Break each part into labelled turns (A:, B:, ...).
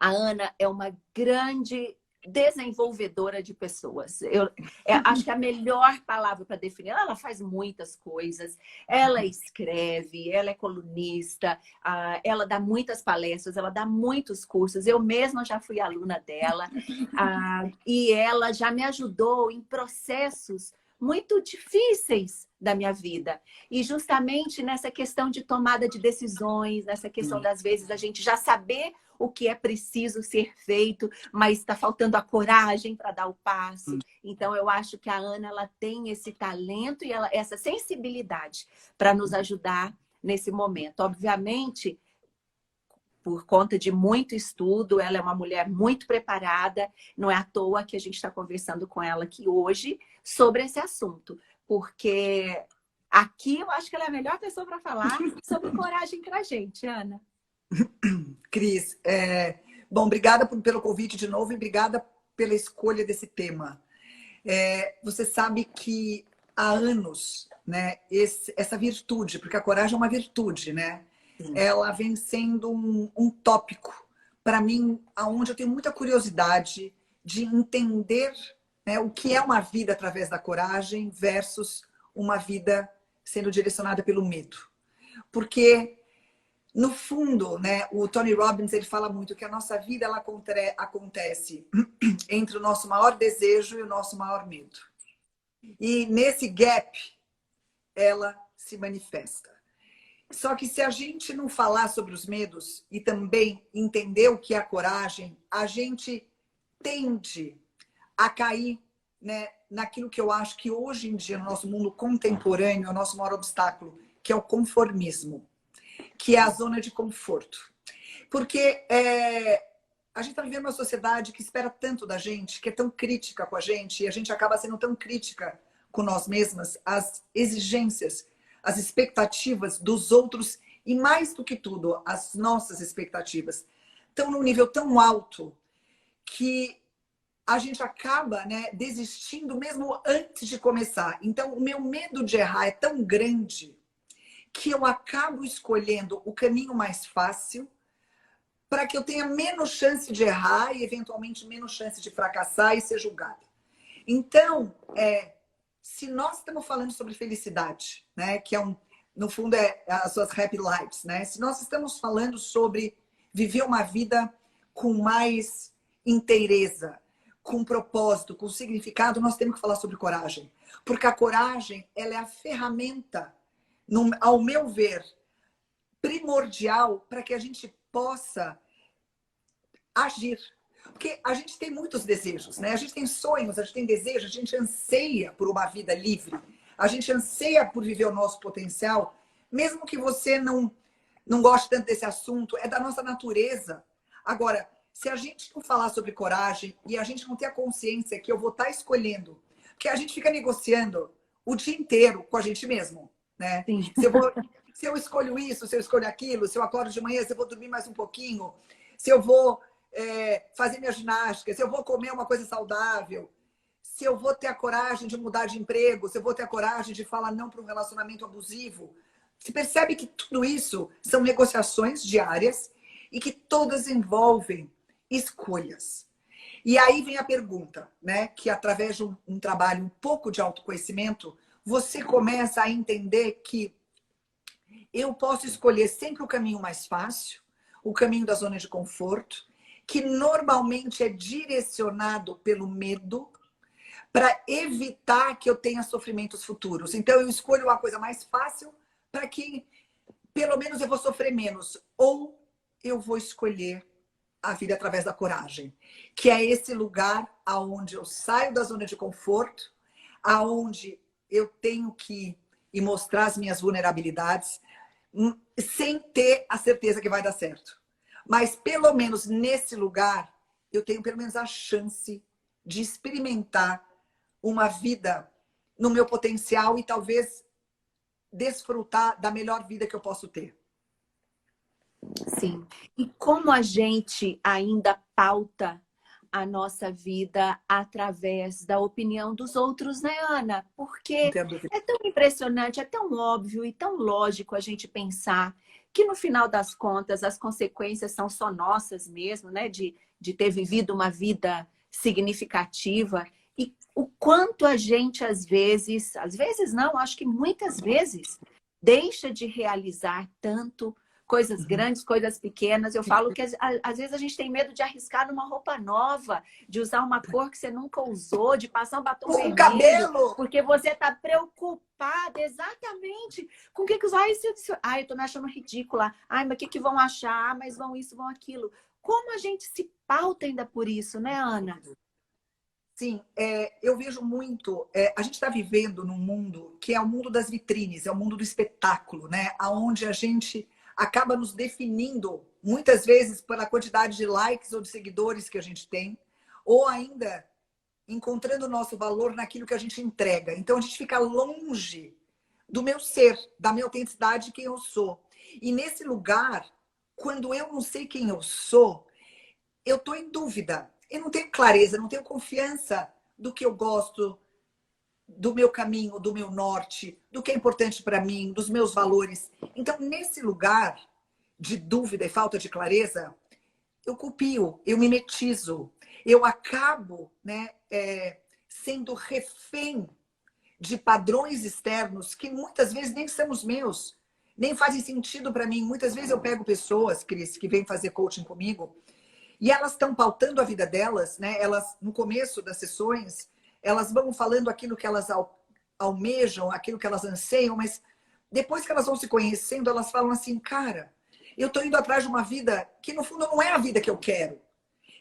A: A Ana é uma grande desenvolvedora de pessoas. Acho que a melhor palavra para definir, ela faz muitas coisas, ela escreve, ela é colunista, ela dá muitas palestras, ela dá muitos cursos, eu mesma já fui aluna dela, e ela já me ajudou em processos muito difíceis da minha vida. E justamente nessa questão de tomada de decisões, nessa questão das vezes a gente já saber o que é preciso ser feito, mas está faltando a coragem para dar o passo. Então, eu acho que a Ana ela tem esse talento e essa sensibilidade para nos ajudar nesse momento. Obviamente, por conta de muito estudo, ela é uma mulher muito preparada. Não é à toa que a gente está conversando com ela aqui hoje sobre esse assunto, porque aqui eu acho que ela é a melhor pessoa para falar sobre coragem para a gente, Ana.
B: Cris, bom, obrigada pelo convite de novo e obrigada pela escolha desse tema. Você sabe que há anos, né, essa virtude, porque a coragem é uma virtude, né? Ela vem sendo um tópico para mim, aonde eu tenho muita curiosidade de entender, né, o que é uma vida através da coragem versus uma vida sendo direcionada pelo medo. Porque no fundo, né, o Tony Robbins ele fala muito que a nossa vida ela acontece entre o nosso maior desejo e o nosso maior medo. E nesse gap, ela se manifesta. Só que se a gente não falar sobre os medos e também entender o que é a coragem, a gente tende a cair, né, naquilo que eu acho que hoje em dia, no nosso mundo contemporâneo, é o nosso maior obstáculo, que é o conformismo, que é a zona de conforto. Porque a gente está vivendo uma sociedade que espera tanto da gente, que é tão crítica com a gente, e a gente acaba sendo tão crítica com nós mesmas, as exigências, as expectativas dos outros, e mais do que tudo, as nossas expectativas, estão num nível tão alto que a gente acaba, né, desistindo mesmo antes de começar. Então, o meu medo de errar é tão grande que eu acabo escolhendo o caminho mais fácil para que eu tenha menos chance de errar e, eventualmente, menos chance de fracassar e ser julgada. Então, se nós estamos falando sobre felicidade, né, que é no fundo, as suas happy lives, né? Se nós estamos falando sobre viver uma vida com mais inteireza, com propósito, com significado, nós temos que falar sobre coragem. Porque a coragem, ela é a ferramenta, ao meu ver, primordial para que a gente possa agir. Porque a gente tem muitos desejos, né? A gente tem sonhos, a gente tem desejos, a gente anseia por uma vida livre, a gente anseia por viver o nosso potencial, mesmo que você não goste tanto desse assunto, é da nossa natureza. Agora, se a gente não falar sobre coragem e a gente não ter a consciência que eu vou estar escolhendo, porque a gente fica negociando o dia inteiro com a gente mesmo, né? Se eu escolho isso, se eu escolho aquilo, se eu acordo de manhã, se eu vou dormir mais um pouquinho, se eu vou fazer minha ginástica, se eu vou comer uma coisa saudável, se eu vou ter a coragem de mudar de emprego, se eu vou ter a coragem de falar não para um relacionamento abusivo. Você percebe que tudo isso são negociações diárias e que todas envolvem escolhas. E aí vem a pergunta, né? Que através de um trabalho um pouco de autoconhecimento, você começa a entender que eu posso escolher sempre o caminho mais fácil, o caminho da zona de conforto, que normalmente é direcionado pelo medo, para evitar que eu tenha sofrimentos futuros. Então, eu escolho uma coisa mais fácil para que, pelo menos, eu vou sofrer menos. Ou eu vou escolher a vida através da coragem, que é esse lugar aonde eu saio da zona de conforto, aonde eu tenho que ir mostrar as minhas vulnerabilidades, sem ter a certeza que vai dar certo. Mas, pelo menos nesse lugar, eu tenho pelo menos a chance de experimentar uma vida no meu potencial e talvez desfrutar da melhor vida que eu posso ter.
A: Sim. E como a gente ainda pauta a nossa vida através da opinião dos outros, né, Ana? Porque é tão impressionante, é tão óbvio e tão lógico a gente pensar que no final das contas as consequências são só nossas mesmo, né? De ter vivido uma vida significativa. E o quanto a gente, às vezes não, acho que muitas vezes, deixa de realizar tanto, coisas grandes, coisas pequenas. Eu falo que às vezes a gente tem medo de arriscar numa roupa nova, de usar uma cor que você nunca usou, de passar um batom vermelho,
B: cabelo,
A: porque você está preocupada exatamente com o que os olhos... Ai, eu tô me achando ridícula. Ai, mas o que vão achar? Ah, mas vão isso, vão aquilo. Como a gente se pauta ainda por isso, né, Ana?
B: sim, eu vejo muito. A gente está vivendo num mundo que é o mundo das vitrines, é o mundo do espetáculo, né? Onde a gente acaba nos definindo, muitas vezes, pela quantidade de likes ou de seguidores que a gente tem, ou ainda encontrando o nosso valor naquilo que a gente entrega. Então, a gente fica longe do meu ser, da minha autenticidade, quem eu sou. E nesse lugar, quando eu não sei quem eu sou, eu estou em dúvida. Eu não tenho clareza, não tenho confiança do que eu gosto, do meu caminho, do meu norte, do que é importante para mim, dos meus valores. Então, nesse lugar de dúvida e falta de clareza, eu copio, eu mimetizo, eu acabo, né, sendo refém de padrões externos que muitas vezes nem são os meus, nem fazem sentido para mim. Muitas vezes eu pego pessoas, Cris, que vêm fazer coaching comigo, e elas estão pautando a vida delas, né? Elas, no começo das sessões, elas vão falando aquilo que elas almejam, aquilo que elas anseiam, mas depois que elas vão se conhecendo, elas falam assim, cara, eu estou indo atrás de uma vida que, no fundo, não é a vida que eu quero.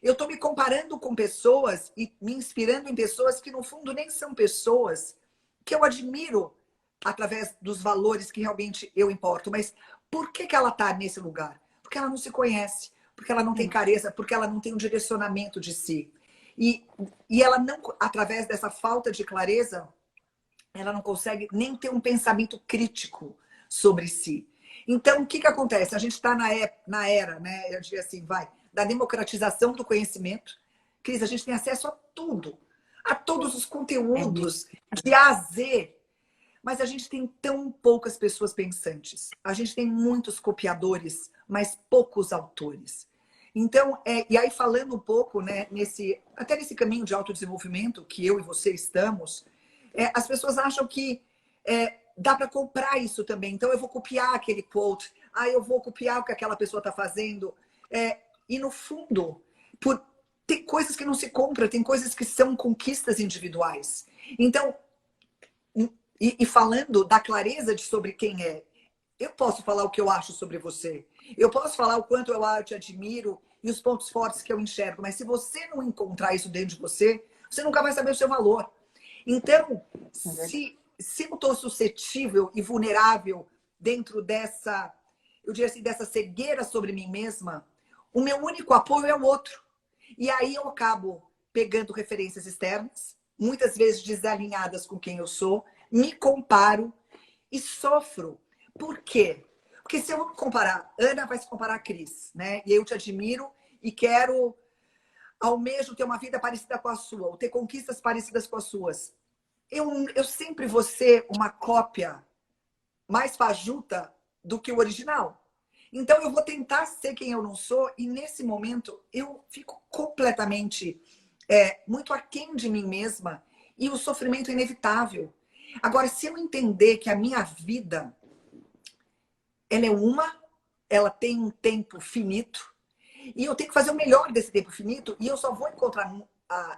B: Eu estou me comparando com pessoas e me inspirando em pessoas que, no fundo, nem são pessoas que eu admiro através dos valores que realmente eu importo. Mas por que ela está nesse lugar? Porque ela não se conhece, porque ela não tem clareza, porque ela não tem um direcionamento de si. E ela não, através dessa falta de clareza, ela não consegue nem ter um pensamento crítico sobre si. Então, o que acontece? A gente está na era, né? Eu diria assim, da democratização do conhecimento. Cris, a gente tem acesso a todos os conteúdos, de A a Z. Mas a gente tem tão poucas pessoas pensantes. A gente tem muitos copiadores, mas poucos autores. Então, e aí falando um pouco, né, até nesse caminho de autodesenvolvimento que eu e você estamos, as pessoas acham que dá para comprar isso também. Então, eu vou copiar aquele quote, eu vou copiar o que aquela pessoa está fazendo. E, no fundo, tem coisas que não se compram, tem coisas que são conquistas individuais. Então, e falando da clareza sobre quem é, eu posso falar o que eu acho sobre você. Eu posso falar o quanto eu te admiro e os pontos fortes que eu enxergo. Mas se você não encontrar isso dentro de você, você nunca vai saber o seu valor. Então, se eu estou suscetível e vulnerável dentro dessa, eu diria assim, dessa cegueira sobre mim mesma, o meu único apoio é o outro. E aí eu acabo pegando referências externas, muitas vezes desalinhadas com quem eu sou, me comparo e sofro. Por quê? Porque se eu comparar, Ana vai se comparar a Cris, né? E eu te admiro e almejo ter uma vida parecida com a sua, ou ter conquistas parecidas com as suas. Eu sempre vou ser uma cópia mais fajuta do que o original. Então eu vou tentar ser quem eu não sou e nesse momento eu fico completamente muito aquém de mim mesma e o sofrimento é inevitável. Agora, se eu entender que a minha vida ela tem um tempo finito e eu tenho que fazer o melhor desse tempo finito e eu só vou encontrar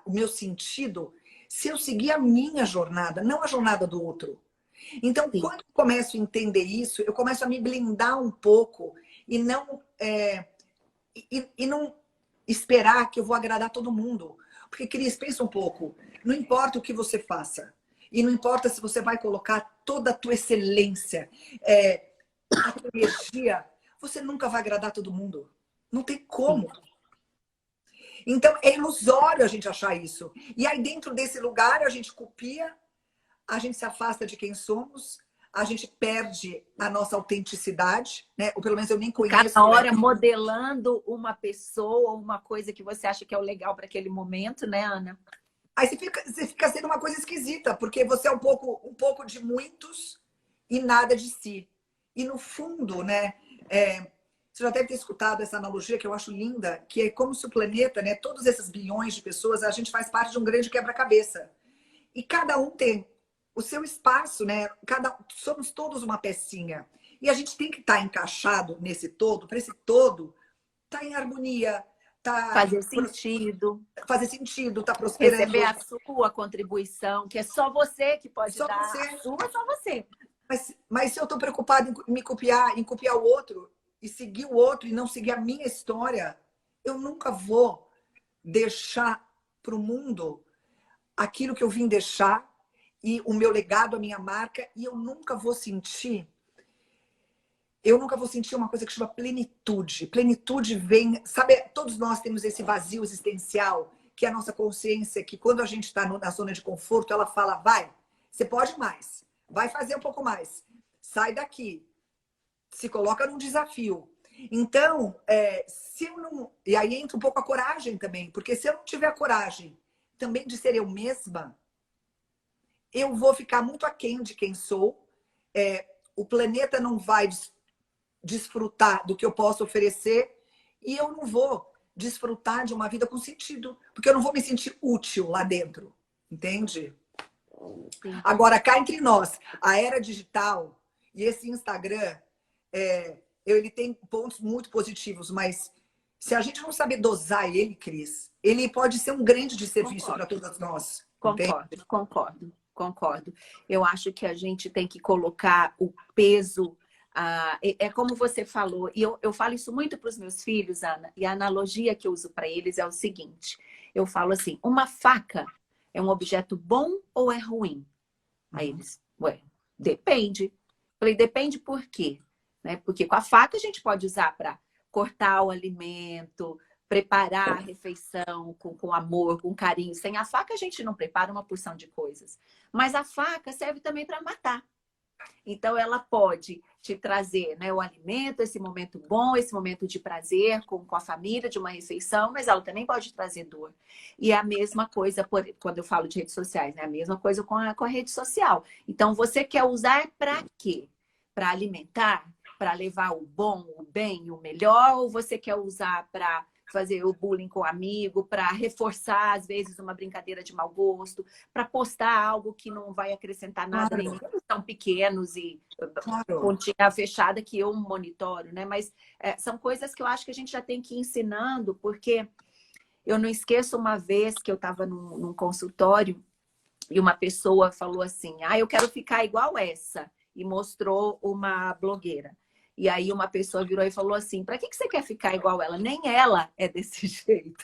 B: o meu sentido se eu seguir a minha jornada, não a jornada do outro. Então, sim, quando eu começo a entender isso, eu começo a me blindar um pouco e não esperar que eu vou agradar todo mundo. Porque, Cris, pensa um pouco, não importa o que você faça, e não importa se você vai colocar toda a tua excelência, a tua energia, você nunca vai agradar todo mundo. Não tem como. Então, é ilusório a gente achar isso. E aí, dentro desse lugar, a gente copia, a gente se afasta de quem somos, a gente perde a nossa autenticidade, né? Ou pelo menos eu nem conheço.
A: Cada hora modelando uma pessoa, uma coisa que você acha que é o legal para aquele momento, né, Ana?
B: Aí você fica sendo uma coisa esquisita, porque você é um pouco de muitos e nada de si. E no fundo, né, Você já deve ter escutado essa analogia que eu acho linda, que é como se o planeta, né, todos esses bilhões de pessoas, a gente faz parte de um grande quebra-cabeça. E cada um tem o seu espaço, né? Somos todos uma pecinha. E a gente tem que estar encaixado nesse todo, para esse todo estar em harmonia, fazer sentido, tá prosperando.
A: Receber a sua contribuição, que é só você que pode
B: só
A: dar.
B: Você.
A: A sua, só você.
B: Mas se eu estou preocupada em me copiar, em copiar o outro, e seguir o outro, e não seguir a minha história, eu nunca vou deixar para o mundo aquilo que eu vim deixar, e o meu legado, a minha marca, e eu nunca vou sentir uma coisa que chama plenitude. Plenitude vem, sabe, todos nós temos esse vazio existencial, que é a nossa consciência, que quando a gente está na zona de conforto, ela fala, vai, você pode mais, vai fazer um pouco mais, sai daqui, se coloca num desafio. Então, se eu não... E aí entra um pouco a coragem também, porque se eu não tiver a coragem também de ser eu mesma, eu vou ficar muito aquém de quem sou, o planeta não vai desfrutar do que eu posso oferecer e eu não vou desfrutar de uma vida com sentido, porque eu não vou me sentir útil lá dentro, entende? Sim. Agora, cá entre nós, a era digital e esse Instagram, ele tem pontos muito positivos, mas se a gente não saber dosar ele, Cris, ele pode ser um grande desserviço para todas nós.
A: Concordo. Eu acho que a gente tem que colocar o peso. É como você falou, e eu falo isso muito para os meus filhos, Ana, e a analogia que eu uso para eles é o seguinte: eu falo assim, uma faca é um objeto bom ou é ruim? Aí eles, depende. Falei, depende por quê? Né? Porque com a faca a gente pode usar para cortar o alimento, preparar a refeição com amor, com carinho. Sem a faca a gente não prepara uma porção de coisas. Mas a faca serve também para matar. Então, ela pode te trazer, né, o alimento, esse momento bom, esse momento de prazer com a família, de uma refeição, mas ela também pode trazer dor. E é a mesma coisa, quando eu falo de redes sociais, né? A mesma coisa com a rede social. Então, você quer usar para quê? Para alimentar? Para levar o bom, o bem, o melhor? Ou você quer usar para fazer o bullying com o amigo, para reforçar, às vezes, uma brincadeira de mau gosto, para postar algo que não vai acrescentar nada, nem são pequenos e pontinha fechada que eu monitoro, né? Mas são coisas que eu acho que a gente já tem que ir ensinando, porque eu não esqueço uma vez que eu estava num consultório e uma pessoa falou assim, eu quero ficar igual essa, e mostrou uma blogueira. E aí uma pessoa virou e falou assim, para que você quer ficar igual ela? Nem ela é desse jeito.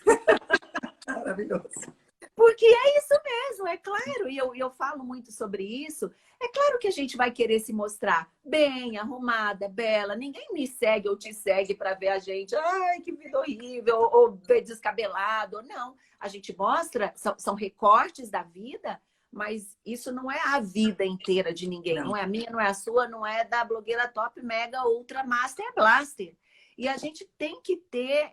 B: Maravilhoso.
A: Porque é isso mesmo, é claro. E eu falo muito sobre isso. É claro que a gente vai querer se mostrar bem, arrumada, bela. Ninguém me segue ou te segue para ver a gente. Ai, que vida horrível. Ou descabelado. Não. A gente mostra, são recortes da vida. Mas isso não é a vida inteira de ninguém. Não é a minha, não é a sua, não é da blogueira top, mega, ultra, master, blaster. E a gente tem que ter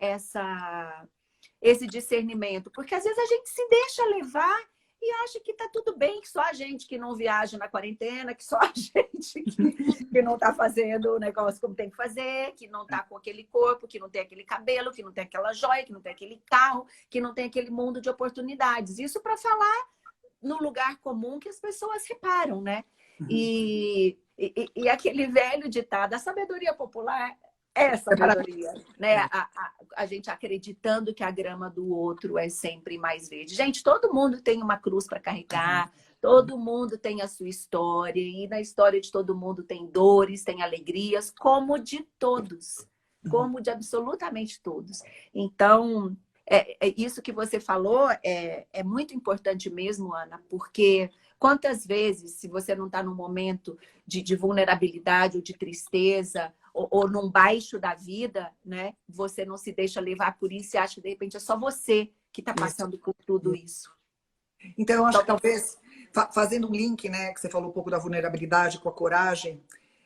A: esse discernimento. Porque às vezes a gente se deixa levar e acha que tá tudo bem, que só a gente que não viaja na quarentena, que só a gente que não tá fazendo o negócio como tem que fazer, que não tá com aquele corpo, que não tem aquele cabelo, que não tem aquela joia, que não tem aquele carro, que não tem aquele mundo de oportunidades. Isso para falar no lugar comum que as pessoas reparam, né? E aquele velho ditado, a sabedoria popular é sabedoria, né? A gente acreditando que a grama do outro é sempre mais verde. Gente, todo mundo tem uma cruz para carregar, todo mundo tem a sua história, e na história de todo mundo tem dores, tem alegrias, como de todos, como de absolutamente todos. Então, isso que você falou é muito importante mesmo, Ana, porque quantas vezes, se você não está num momento de vulnerabilidade ou de tristeza, ou num baixo da vida, né, você não se deixa levar por isso e acha que de repente é só você que está passando por tudo isso.
B: Então, eu acho que talvez, fazendo um link, né, que você falou um pouco da vulnerabilidade com a coragem,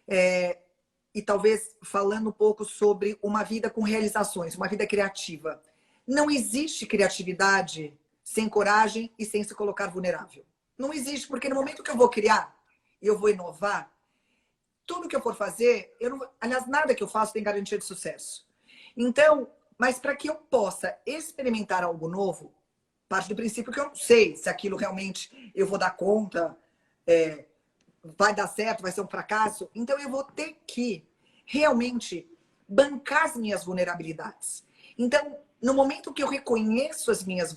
B: e talvez falando um pouco sobre uma vida com realizações, uma vida criativa. Não existe criatividade sem coragem e sem se colocar vulnerável. Não existe, porque no momento que eu vou criar e eu vou inovar, tudo que eu for fazer, eu não, aliás, nada que eu faço tem garantia de sucesso. Então, mas para que eu possa experimentar algo novo, parte do princípio que eu não sei se aquilo realmente eu vou dar conta, vai dar certo, vai ser um fracasso. Então, eu vou ter que realmente bancar as minhas vulnerabilidades. Então, no momento que eu reconheço as minhas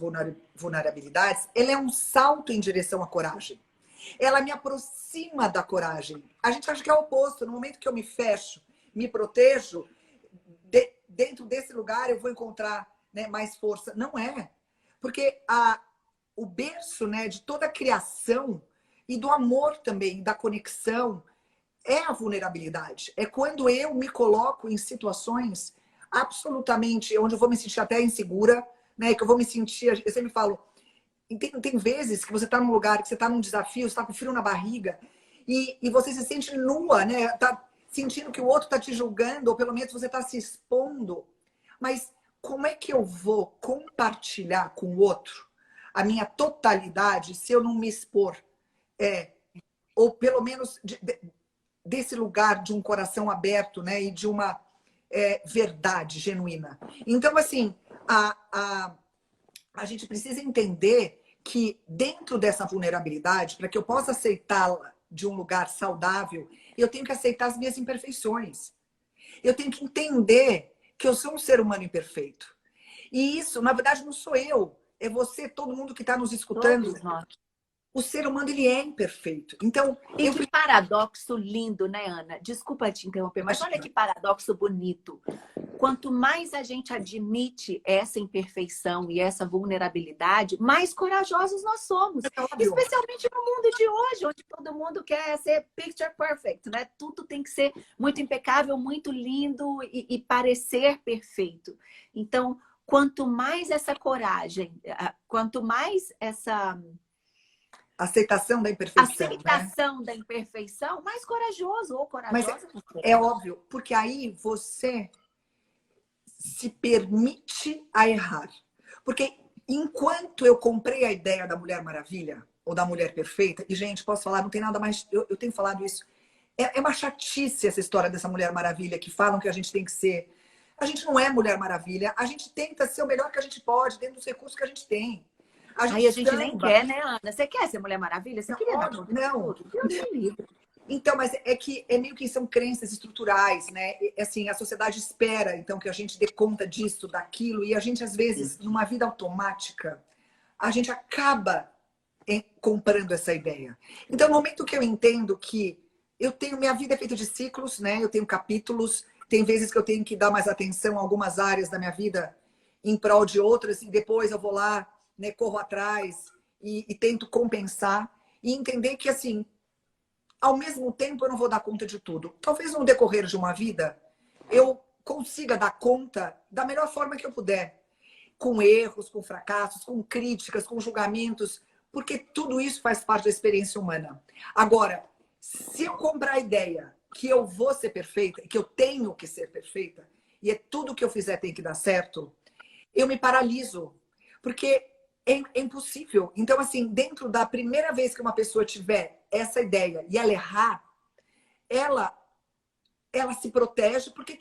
B: vulnerabilidades, ele é um salto em direção à coragem. Ela me aproxima da coragem. A gente acha que é o oposto. No momento que eu me fecho, me protejo, dentro desse lugar eu vou encontrar, né, mais força. Não é. Porque o berço, né, de toda a criação e do amor também, da conexão, é a vulnerabilidade. É quando eu me coloco em situações absolutamente onde eu vou me sentir até insegura, né, que eu vou me sentir... Eu sempre falo, tem vezes que você está num lugar, que você está num desafio, você está com frio na barriga e você se sente nua, né? Tá sentindo que o outro está te julgando, ou pelo menos você está se expondo. Mas como é que eu vou compartilhar com o outro a minha totalidade se eu não me expor? Ou pelo menos desse lugar de um coração aberto, né? E de uma verdade genuína. Então, assim, a gente precisa entender que dentro dessa vulnerabilidade, para que eu possa aceitá-la de um lugar saudável, eu tenho que aceitar as minhas imperfeições. Eu tenho que entender que eu sou um ser humano imperfeito. E isso, na verdade, não sou eu. É você, todo mundo que está nos escutando.
A: Todos nós.
B: O ser humano, ele é imperfeito. Então,
A: E que paradoxo lindo, né, Ana? Desculpa te interromper, mas olha que paradoxo bonito. Quanto mais a gente admite essa imperfeição e essa vulnerabilidade, mais corajosos nós somos. Especialmente no mundo de hoje, onde todo mundo quer ser picture perfect, né? Tudo tem que ser muito impecável, muito lindo e parecer perfeito. Então, quanto mais essa coragem, quanto mais essa...
B: aceitação da imperfeição.
A: Aceitação, né, da imperfeição, mais corajoso ou corajosa.
B: Mas é óbvio, porque aí você se permite a errar. Porque enquanto eu comprei a ideia da Mulher Maravilha, ou da Mulher Perfeita, e gente, posso falar, não tem nada mais... Eu tenho falado isso. É uma chatice essa história dessa Mulher Maravilha, que falam que a gente tem que ser... A gente não é Mulher Maravilha, a gente tenta ser o melhor que a gente pode, dentro dos recursos que a gente tem.
A: Aí a gente nem quer, né, Ana? Você quer ser Mulher Maravilha? Você queria dar conta de tudo? Deus me livre.
B: Então, mas é que é meio que são crenças estruturais, né? Assim, a sociedade espera, então, que a gente dê conta disso, daquilo, e a gente, às vezes, numa vida automática, a gente acaba comprando essa ideia. Então, no momento que eu entendo que eu tenho... Minha vida é feita de ciclos, né? Eu tenho capítulos, tem vezes que eu tenho que dar mais atenção a algumas áreas da minha vida em prol de outras, e depois eu vou lá, né, corro atrás e tento compensar e entender que, assim, ao mesmo tempo eu não vou dar conta de tudo. Talvez no decorrer de uma vida eu consiga dar conta da melhor forma que eu puder, com erros, com fracassos, com críticas, com julgamentos, porque tudo isso faz parte da experiência humana. Agora, se eu comprar a ideia que eu vou ser perfeita, que eu tenho que ser perfeita, e é tudo que eu fizer tem que dar certo, eu me paraliso, porque é impossível. Então, assim, dentro da primeira vez que uma pessoa tiver essa ideia e ela errar, ela se protege, porque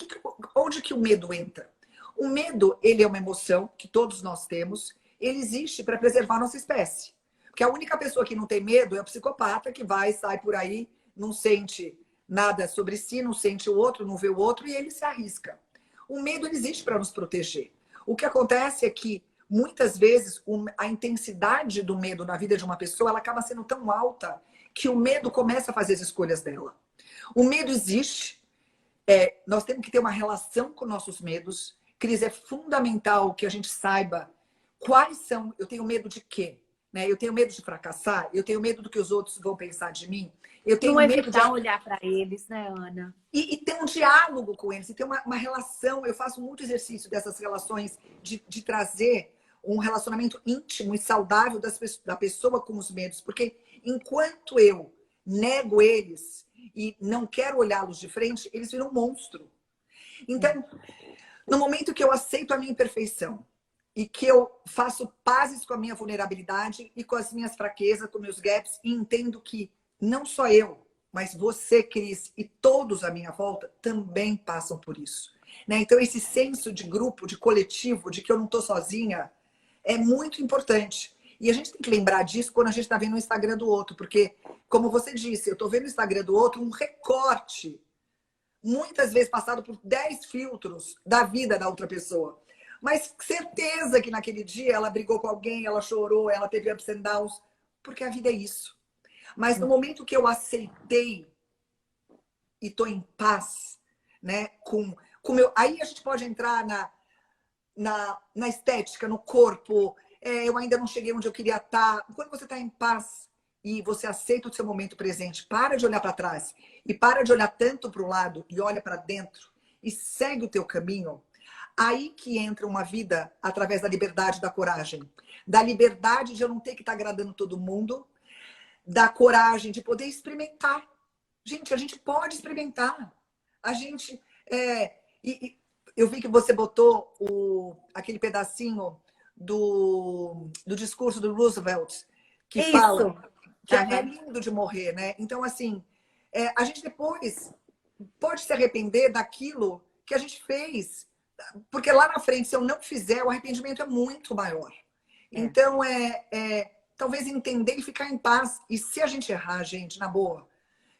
B: onde que o medo entra? O medo, ele é uma emoção que todos nós temos, ele existe para preservar a nossa espécie. Porque a única pessoa que não tem medo é o psicopata, que vai, sai por aí, não sente nada sobre si, não sente o outro, não vê o outro, e ele se arrisca. O medo, ele existe para nos proteger. O que acontece é que, muitas vezes, a intensidade do medo na vida de uma pessoa, ela acaba sendo tão alta que o medo começa a fazer as escolhas dela. O medo existe. Nós temos que ter uma relação com nossos medos. Cris, é fundamental que a gente saiba quais são... Eu tenho medo de quê? Né? Eu tenho medo de fracassar? Eu tenho medo do que os outros vão pensar de mim? Eu tenho
A: não
B: medo
A: evitar olhar para eles, né, Ana?
B: E ter um diálogo com eles, e ter uma relação. Eu faço muito exercício dessas relações, de trazer um relacionamento íntimo e saudável da pessoa com os medos. Porque enquanto eu nego eles e não quero olhá-los de frente, eles viram um monstro. Então, no momento que eu aceito a minha imperfeição e que eu faço pazes com a minha vulnerabilidade e com as minhas fraquezas, com meus gaps, e entendo que não só eu, mas você, Cris, e todos à minha volta também passam por isso. Né? Então, esse senso de grupo, de coletivo, de que eu não estou sozinha, é muito importante. E a gente tem que lembrar disso quando a gente está vendo o Instagram do outro, porque, como você disse, eu estou vendo o Instagram do outro um recorte, muitas vezes passado por 10 filtros da vida da outra pessoa. Mas certeza que naquele dia ela brigou com alguém, ela chorou, ela teve ups and downs, porque a vida é isso. Mas no momento que eu aceitei e estou em paz, né, com meu... Aí a gente pode entrar na estética, no corpo. Eu ainda não cheguei onde eu queria estar. Quando você está em paz e você aceita o seu momento presente, para de olhar para trás e para de olhar tanto para o lado e olha para dentro e segue o teu caminho, aí que entra uma vida através da liberdade, da coragem. Da liberdade de eu não ter que estar agradando todo mundo, da coragem de poder experimentar. Gente, a gente pode experimentar. A gente... eu vi que você botou aquele pedacinho do discurso do Roosevelt, que
A: Isso.
B: fala que é lindo de morrer, né? Então, assim, a gente depois pode se arrepender daquilo que a gente fez, porque lá na frente, se eu não fizer, o arrependimento é muito maior. Então, talvez entender e ficar em paz. E se a gente errar, gente, na boa,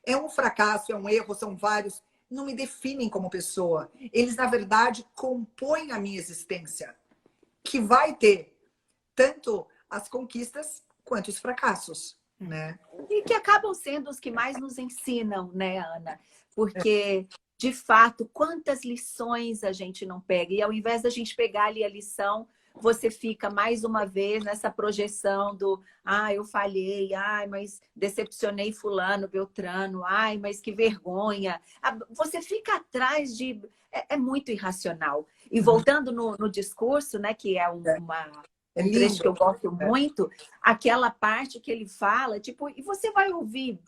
B: é um fracasso, é um erro, são vários, não me definem como pessoa. Eles, na verdade, compõem a minha existência, que vai ter tanto as conquistas quanto os fracassos, né?
A: E que acabam sendo os que mais nos ensinam, né, Ana? Porque, de fato, quantas lições a gente não pega? E ao invés da gente pegar ali a lição, você fica mais uma vez nessa projeção do eu falhei, mas decepcionei fulano, beltrano, mas que vergonha. Você fica atrás de... É muito irracional. E voltando no discurso, né, que é um trecho que eu gosto muito, aquela parte que ele fala, tipo, e você vai ouvir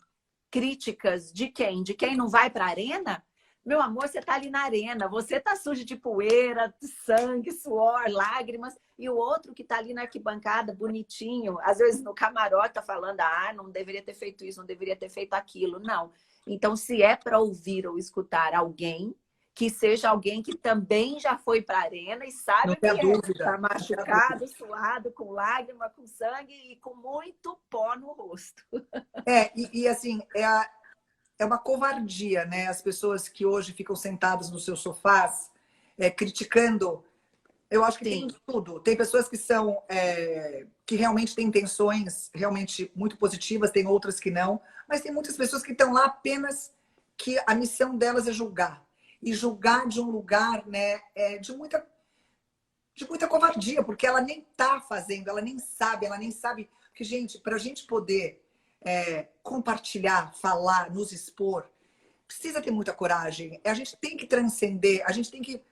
A: críticas de quem? De quem não vai para a arena? Meu amor, você está ali na arena, você está sujo de poeira, sangue, suor, lágrimas, e o outro que está ali na arquibancada, bonitinho, às vezes no camarote está falando, não deveria ter feito isso, não deveria ter feito aquilo. Não. Então, se é para ouvir ou escutar alguém, que seja alguém que também já foi para a arena e sabe o que é. Está machucado, suado, com lágrima, com sangue e com muito pó no rosto.
B: E assim, é uma covardia, né? As pessoas que hoje ficam sentadas nos seus sofás criticando. Eu acho que tem tudo. Tem pessoas que são que realmente têm intenções realmente muito positivas, tem outras que não, mas tem muitas pessoas que estão lá apenas que a missão delas é julgar. E julgar de um lugar, né, de muita covardia, porque ela nem está fazendo, ela nem sabe. Porque, gente, para a gente poder compartilhar, falar, nos expor, precisa ter muita coragem. A gente tem que transcender, a gente tem que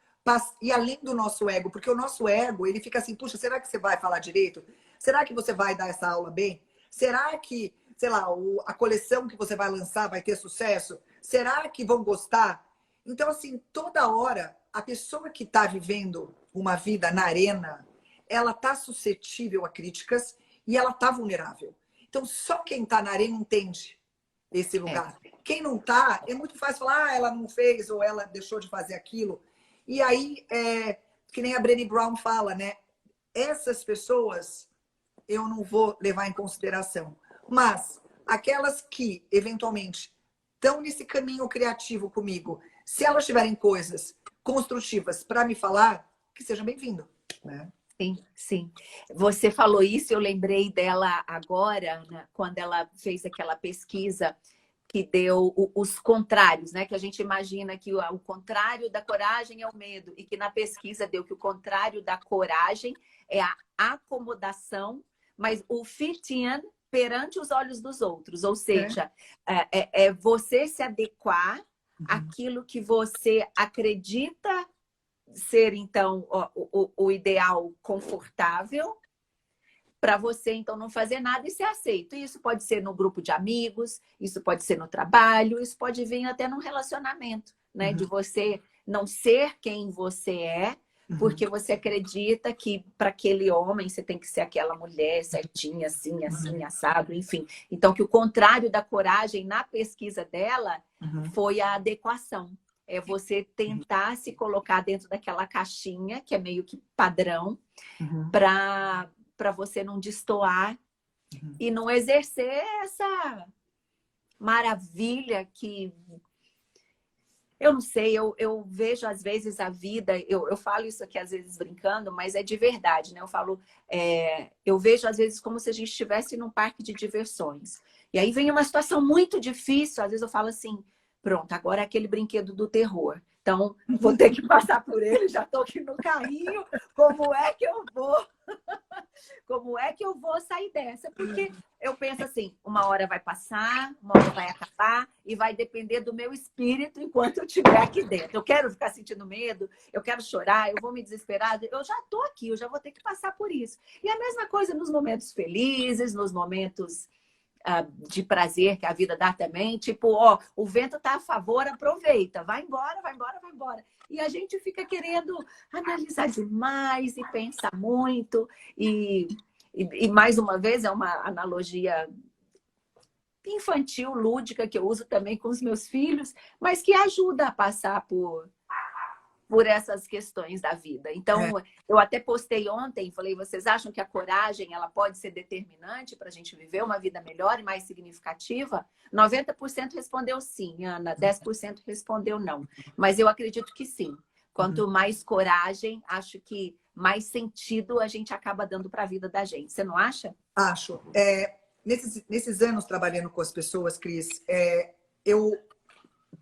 B: ir além do nosso ego, porque o nosso ego, ele fica assim, puxa, será que você vai falar direito? Será que você vai dar essa aula bem? Será que, sei lá, a coleção que você vai lançar vai ter sucesso? Será que vão gostar? Então, assim, toda hora, a pessoa que está vivendo uma vida na arena, ela está suscetível a críticas e ela está vulnerável. Então, só quem está na arena entende esse lugar. Quem não está, é muito fácil falar, ela não fez ou ela deixou de fazer aquilo. E aí, que nem a Brené Brown fala, né? Essas pessoas eu não vou levar em consideração. Mas aquelas que, eventualmente, estão nesse caminho criativo comigo, se elas tiverem coisas construtivas para me falar, que seja bem-vindo, né?
A: Sim, sim. Você falou isso, eu lembrei dela agora, né, quando ela fez aquela pesquisa que deu os contrários, né? Que a gente imagina que o contrário da coragem é o medo, e que na pesquisa deu que o contrário da coragem é a acomodação, mas o fit-in perante os olhos dos outros, ou seja, é você se adequar àquilo que você acredita ser, então, o ideal confortável, para você, então, não fazer nada e ser aceito. E isso pode ser no grupo de amigos, isso pode ser no trabalho, isso pode vir até num relacionamento, né? De você não ser quem você é, porque você acredita que para aquele homem você tem que ser aquela mulher certinha, assim, assim, assado, enfim. Então, que o contrário da coragem na pesquisa dela foi a adequação. É você tentar se colocar dentro daquela caixinha, que é meio que padrão, para você não destoar e não exercer essa maravilha que... Eu não sei, eu vejo às vezes a vida, eu falo isso aqui às vezes brincando, mas é de verdade, né? Eu falo, eu vejo às vezes como se a gente estivesse num parque de diversões. E aí vem uma situação muito difícil, às vezes eu falo assim, pronto, agora é aquele brinquedo do terror. Então, vou ter que passar por ele, já estou aqui no carrinho, como é que eu vou? Como é que eu vou sair dessa? Porque eu penso assim, uma hora vai passar, uma hora vai acabar e vai depender do meu espírito enquanto eu estiver aqui dentro. Eu quero ficar sentindo medo, eu quero chorar, eu vou me desesperar. Eu já estou aqui, eu já vou ter que passar por isso. E a mesma coisa nos momentos felizes, nos momentos de prazer que a vida dá também. Tipo, ó, o vento está a favor, aproveita. Vai embora, vai embora, vai embora. E a gente fica querendo analisar demais e pensar muito. E mais uma vez, é uma analogia infantil, lúdica, que eu uso também com os meus filhos, mas que ajuda a passar por essas questões da vida. Então, eu até postei ontem, falei, vocês acham que a coragem ela pode ser determinante para a gente viver uma vida melhor e mais significativa? 90% respondeu sim, Ana, 10% respondeu não. Mas eu acredito que sim. Quanto mais coragem, acho que mais sentido a gente acaba dando para a vida da gente. Você não acha?
B: Acho. Nesses anos trabalhando com as pessoas, Cris, eu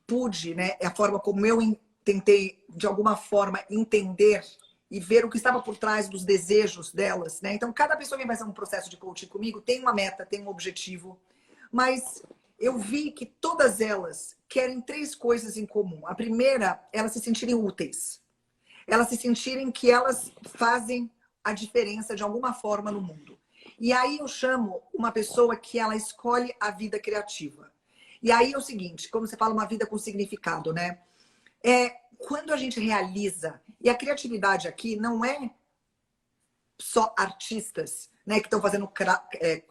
B: pude, né, a forma como eu tentei, de alguma forma, entender e ver o que estava por trás dos desejos delas, né? Então, cada pessoa que vai fazer um processo de coaching comigo tem uma meta, tem um objetivo, mas eu vi que todas elas querem 3 coisas em comum. A primeira, elas se sentirem úteis. Elas se sentirem que elas fazem a diferença de alguma forma no mundo. E aí eu chamo uma pessoa que ela escolhe a vida criativa. E aí é o seguinte, como você fala, uma vida com significado, né? Quando a gente realiza, e a criatividade aqui não é só artistas, né, que estão fazendo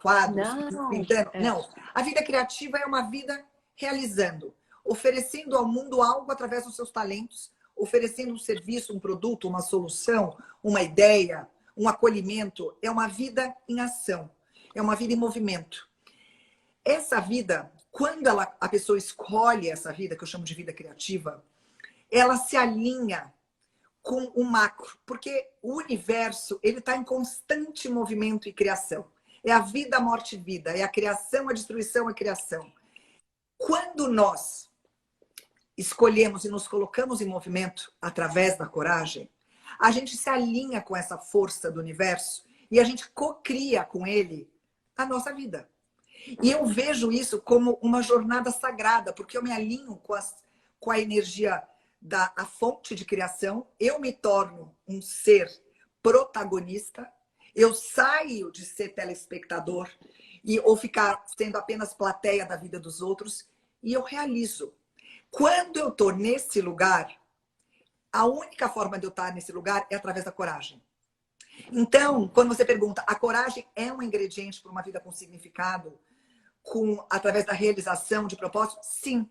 B: quadros, pintando. Não, a vida criativa é uma vida realizando, oferecendo ao mundo algo através dos seus talentos, oferecendo um serviço, um produto, uma solução, uma ideia, um acolhimento. É uma vida em ação, é uma vida em movimento. Essa vida, quando a pessoa escolhe essa vida, que eu chamo de vida criativa, ela se alinha com o macro, porque o universo ele está em constante movimento e criação. É a vida, a morte e vida, é a criação, a destruição, a criação. Quando nós escolhemos e nos colocamos em movimento através da coragem, a gente se alinha com essa força do universo e a gente cocria com ele a nossa vida. E eu vejo isso como uma jornada sagrada, porque eu me alinho com a energia da fonte de criação, eu me torno um ser protagonista, eu saio de ser telespectador ou ficar sendo apenas plateia da vida dos outros, e eu realizo. Quando eu estou nesse lugar, a única forma de eu estar nesse lugar é através da coragem. Então, quando você pergunta, a coragem é um ingrediente para uma vida com significado, através da realização de propósito? Sim.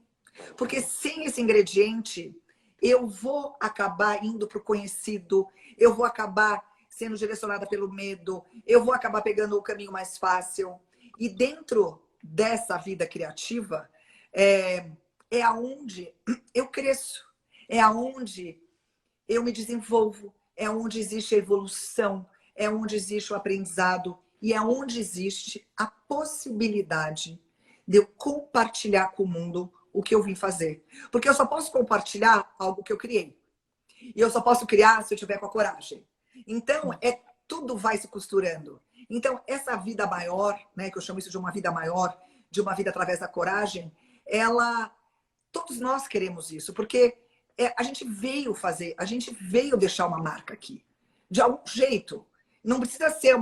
B: Porque sem esse ingrediente, eu vou acabar indo para o conhecido, eu vou acabar sendo direcionada pelo medo, eu vou acabar pegando o caminho mais fácil. E dentro dessa vida criativa, é aonde eu cresço, é aonde eu me desenvolvo, é onde existe a evolução, é onde existe o aprendizado e é onde existe a possibilidade de eu compartilhar com o mundo o que eu vim fazer. Porque eu só posso compartilhar algo que eu criei. E eu só posso criar se eu tiver com a coragem. Então, tudo vai se costurando. Então, essa vida maior, né, que eu chamo isso de uma vida maior, de uma vida através da coragem, todos nós queremos isso, porque a gente veio fazer, a gente veio deixar uma marca aqui. De algum jeito. Não precisa ser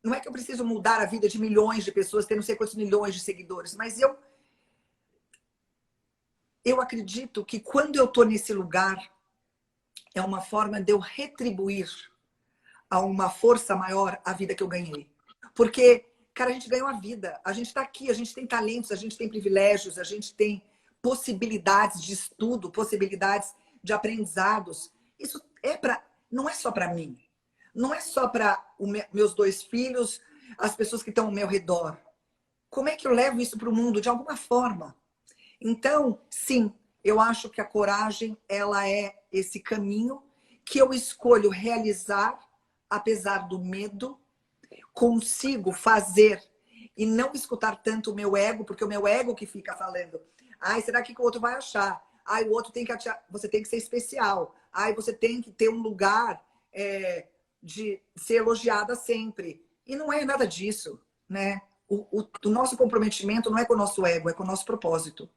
B: não é que eu preciso mudar a vida de milhões de pessoas, ter não sei quantos milhões de seguidores, mas eu acredito que quando eu estou nesse lugar, é uma forma de eu retribuir a uma força maior a vida que eu ganhei. Porque, cara, a gente ganhou a vida. A gente está aqui, a gente tem talentos, a gente tem privilégios, a gente tem possibilidades de estudo, possibilidades de aprendizados. Isso não é só para mim. Não é só para meus 2 filhos, as pessoas que estão ao meu redor. Como é que eu levo isso para o mundo? De alguma forma. Então, sim, eu acho que a coragem, ela é esse caminho que eu escolho realizar, apesar do medo, consigo fazer e não escutar tanto o meu ego, porque o meu ego que fica falando. Ai, será que o outro vai achar? Ai, o outro tem que achar. Você tem que ser especial. Ai, você tem que ter um lugar de ser elogiada sempre. E não é nada disso, né? O nosso comprometimento não é com o nosso ego, é com o nosso propósito,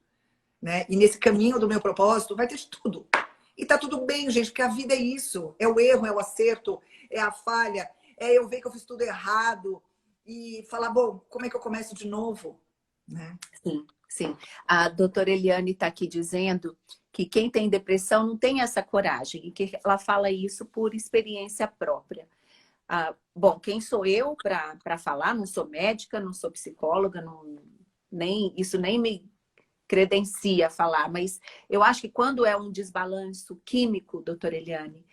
B: né? E nesse caminho do meu propósito vai ter de tudo. E tá tudo bem, gente, porque a vida é isso. É o erro, é o acerto, é a falha, é eu ver que eu fiz tudo errado e falar, bom, como é que eu começo de novo? Né?
A: Sim, sim. A doutora Eliane está aqui dizendo que quem tem depressão não tem essa coragem e que ela fala isso por experiência própria. Bom, quem sou eu para falar? Não sou médica, não sou psicóloga, isso nem me credencia a falar, mas eu acho que quando é um desbalanço químico, doutora Eliane,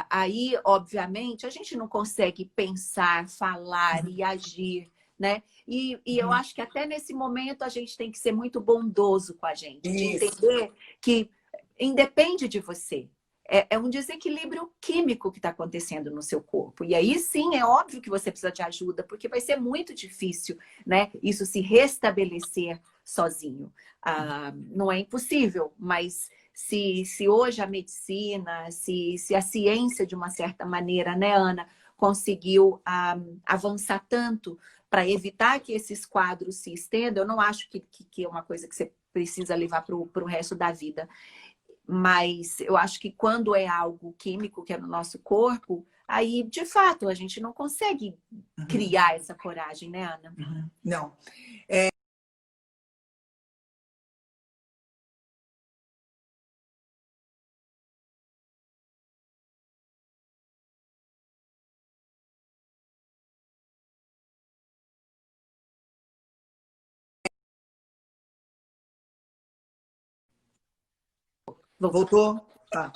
A: aí, obviamente, a gente não consegue pensar, falar e agir, né? E eu acho que até nesse momento a gente tem que ser muito bondoso com a gente, de entender que independe de você. É um desequilíbrio químico que está acontecendo no seu corpo. E aí sim, é óbvio que você precisa de ajuda, porque vai ser muito difícil, né, isso se restabelecer sozinho. Não é impossível, mas se hoje a medicina, se a ciência, de uma certa maneira, né, Ana, conseguiu avançar tanto para evitar que esses quadros se estendam, eu não acho que é uma coisa que você precisa levar para o resto da vida. Mas eu acho que quando é algo químico que é no nosso corpo, aí, de fato, a gente não consegue criar essa coragem, né, Ana?
B: Não. Voltou? Tá.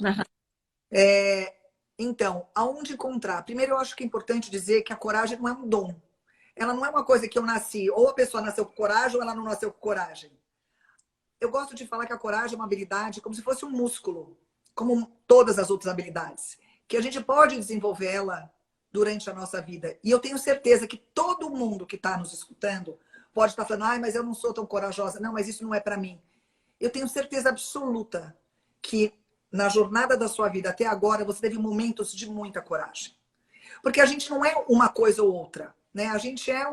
B: Então, aonde encontrar? Primeiro, eu acho que é importante dizer que a coragem não é um dom. Ela não é uma coisa que eu nasci, ou a pessoa nasceu com coragem, ou ela não nasceu com coragem. Eu gosto de falar que a coragem é uma habilidade como se fosse um músculo, como todas as outras habilidades, que a gente pode desenvolver ela durante a nossa vida. E eu tenho certeza que todo mundo que está nos escutando pode estar falando, ai, mas eu não sou tão corajosa. Não, mas isso não é para mim. Eu tenho certeza absoluta que na jornada da sua vida até agora você teve momentos de muita coragem. Porque a gente não é uma coisa ou outra, né? A gente é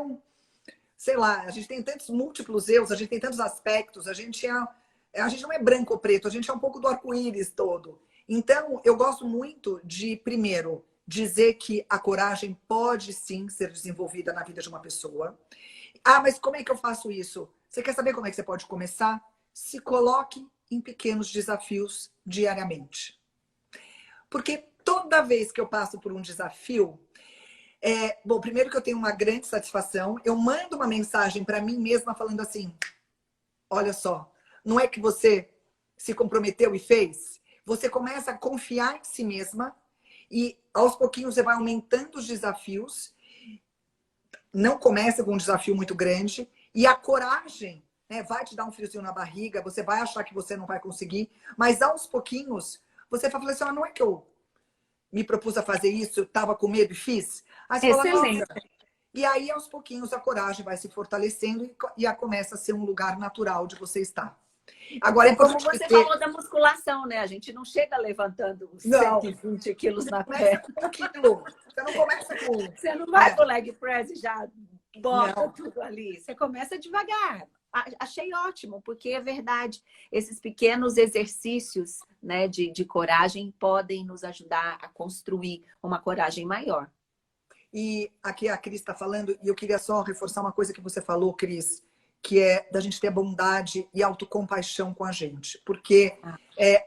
B: sei lá, a gente tem tantos múltiplos eus, a gente tem tantos aspectos, a gente não é branco ou preto, a gente é um pouco do arco-íris todo. Então, eu gosto muito de, primeiro, dizer que a coragem pode sim ser desenvolvida na vida de uma pessoa. Mas como é que eu faço isso? Você quer saber como é que você pode começar? Se coloque em pequenos desafios diariamente. Porque toda vez que eu passo por um desafio, bom, primeiro que eu tenho uma grande satisfação, eu mando uma mensagem para mim mesma falando assim, olha só, não é que você se comprometeu e fez? Você começa a confiar em si mesma e aos pouquinhos você vai aumentando os desafios, não começa com um desafio muito grande e a coragem, né, vai te dar um friozinho na barriga, você vai achar que você não vai conseguir, mas aos pouquinhos você vai falar assim, não é que eu me propus a fazer isso, eu estava com medo e fiz? Aí você fala, nossa. E aí, aos pouquinhos, a coragem vai se fortalecendo e começa a ser um lugar natural de você estar. Agora,
A: como você falou da musculação, né? A gente não chega levantando 120 quilos na perna.
B: Você não começa com...
A: Você não vai pro leg press e já bota tudo ali. Você começa devagar. Achei ótimo, porque é verdade. Esses pequenos exercícios, né, de coragem podem nos ajudar a construir uma coragem maior.
B: E aqui a Cris está falando, e eu queria só reforçar uma coisa que você falou, Cris, que é da gente ter bondade e autocompaixão com a gente. Porque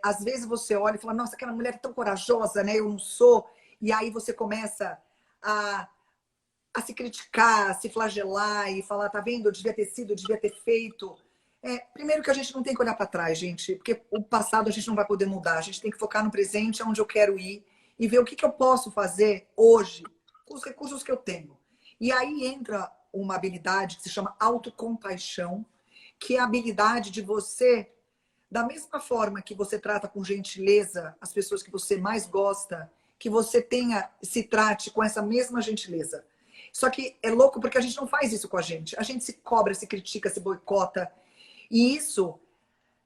B: às vezes você olha e fala, nossa, aquela mulher é tão corajosa, né? Eu não sou. E aí você começa a se criticar, a se flagelar e falar, tá vendo? Eu devia ter sido, eu devia ter feito. Primeiro que a gente não tem que olhar para trás, gente, porque o passado a gente não vai poder mudar. A gente tem que focar no presente, onde eu quero ir, e ver o que eu posso fazer hoje com os recursos que eu tenho. E aí entra uma habilidade que se chama autocompaixão, que é a habilidade de você, da mesma forma que você trata com gentileza as pessoas que você mais gosta, que você se trate com essa mesma gentileza. Só que é louco porque a gente não faz isso com a gente. A gente se cobra, se critica, se boicota. E isso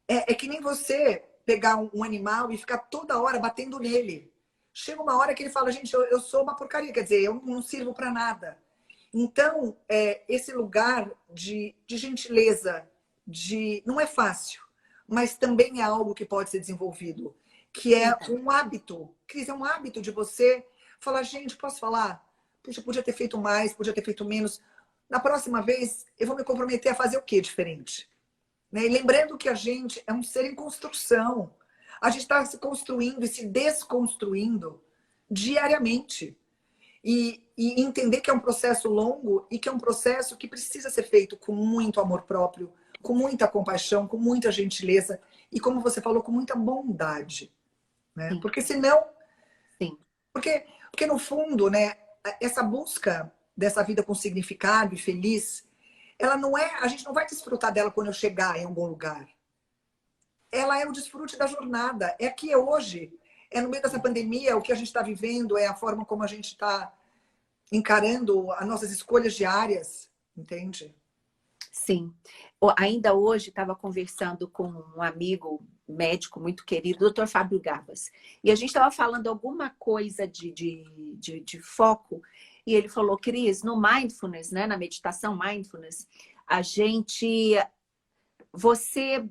B: é que nem você pegar um animal e ficar toda hora batendo nele. Chega uma hora que ele fala, gente, eu sou uma porcaria, quer dizer, eu não sirvo para nada. Então, esse lugar de gentileza, não é fácil, mas também é algo que pode ser desenvolvido, que é um hábito. Cris, é um hábito de você falar, gente, posso falar? Puxa, podia ter feito mais, podia ter feito menos. Na próxima vez, eu vou me comprometer a fazer o que diferente? Né? E lembrando que a gente é um ser em construção. A gente está se construindo e se desconstruindo diariamente. E entender que é um processo longo e que é um processo que precisa ser feito com muito amor próprio, com muita compaixão, com muita gentileza e, como você falou, com muita bondade. Né? Porque senão...
A: Sim.
B: Porque no fundo, né, essa busca dessa vida com significado e feliz, ela não é... A gente não vai desfrutar dela quando eu chegar em algum lugar. Ela é o desfrute da jornada. É aqui, é hoje. É no meio dessa pandemia, o que a gente está vivendo, é a forma como a gente está encarando as nossas escolhas diárias, entende?
A: Sim. Ainda hoje estava conversando com um amigo médico muito querido, o Dr. Fábio Gabas, e a gente estava falando alguma coisa de foco, e ele falou, Cris, no mindfulness, né, na meditação mindfulness, você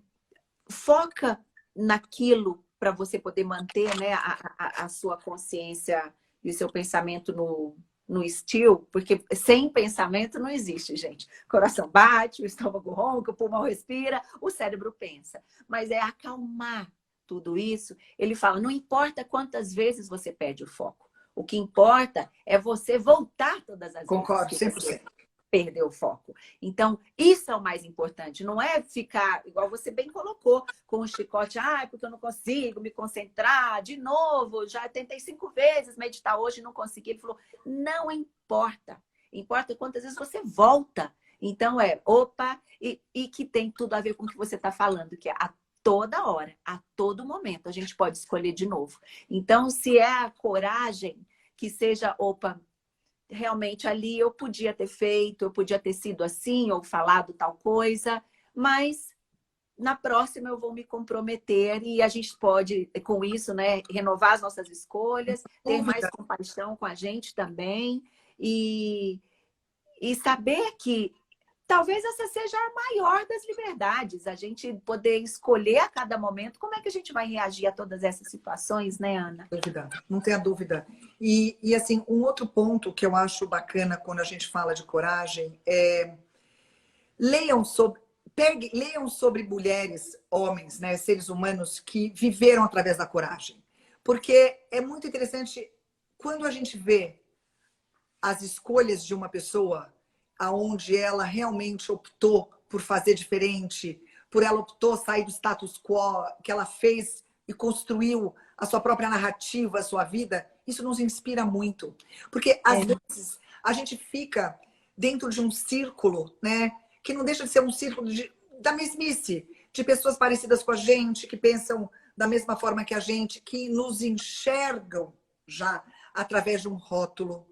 A: foca naquilo para você poder manter, né, a sua consciência e o seu pensamento no still, porque sem pensamento não existe, gente. O coração bate, o estômago ronca, o pulmão respira, o cérebro pensa. Mas é acalmar tudo isso. Ele fala, não importa quantas vezes você perde o foco. O que importa é você voltar todas as
B: Concordo,
A: vezes que
B: 100%.
A: você perder o foco. Então, isso é o mais importante. Não é ficar, igual você bem colocou, com o chicote, porque eu não consigo me concentrar, de novo, já tentei 5 vezes meditar hoje e não consegui. Ele falou, não importa. Importa quantas vezes você volta. Então, e que tem tudo a ver com o que você está falando, que é a toda hora, a todo momento, a gente pode escolher de novo. Então, se é a coragem, que seja, realmente ali eu podia ter feito, eu podia ter sido assim, ou falado tal coisa, mas na próxima eu vou me comprometer e a gente pode, com isso, né, renovar as nossas escolhas, ter mais compaixão com a gente também e saber que talvez essa seja a maior das liberdades, a gente poder escolher a cada momento como é que a gente vai reagir a todas essas situações, né, Ana?
B: Não tenha dúvida. E assim, um outro ponto que eu acho bacana quando a gente fala de coragem é leiam sobre mulheres, homens, né, seres humanos que viveram através da coragem. Porque é muito interessante quando a gente vê as escolhas de uma pessoa aonde ela realmente optou por fazer diferente, ela optou sair do status quo, que ela fez e construiu a sua própria narrativa, a sua vida, isso nos inspira muito. Porque, às vezes, a gente fica dentro de um círculo, né, que não deixa de ser um círculo da mesmice, de pessoas parecidas com a gente, que pensam da mesma forma que a gente, que nos enxergam já através de um rótulo.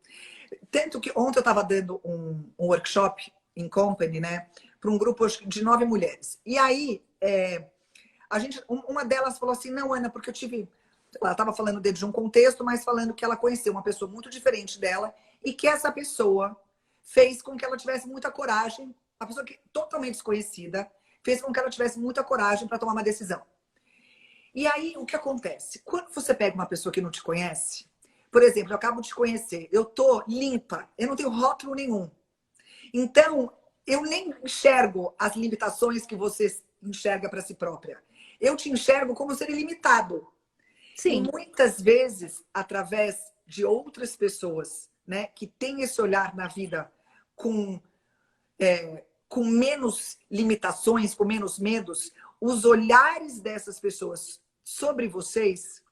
B: Tanto que ontem eu estava dando um workshop em company, né, para um grupo de 9 mulheres. E aí, uma delas falou assim, não, Ana, porque eu tive... Ela estava falando dentro de um contexto, mas falando que ela conheceu uma pessoa muito diferente dela e que essa pessoa fez com que ela tivesse muita coragem, uma pessoa totalmente desconhecida, fez com que ela tivesse muita coragem para tomar uma decisão. E aí, o que acontece? Quando você pega uma pessoa que não te conhece, por exemplo, eu acabo de te conhecer, eu tô limpa, eu não tenho rótulo nenhum. Então, eu nem enxergo as limitações que você enxerga para si própria. Eu te enxergo como ser ilimitado. E
A: Sim.
B: muitas vezes, através de outras pessoas, né, que têm esse olhar na vida com menos limitações, com menos medos, os olhares dessas pessoas sobre vocês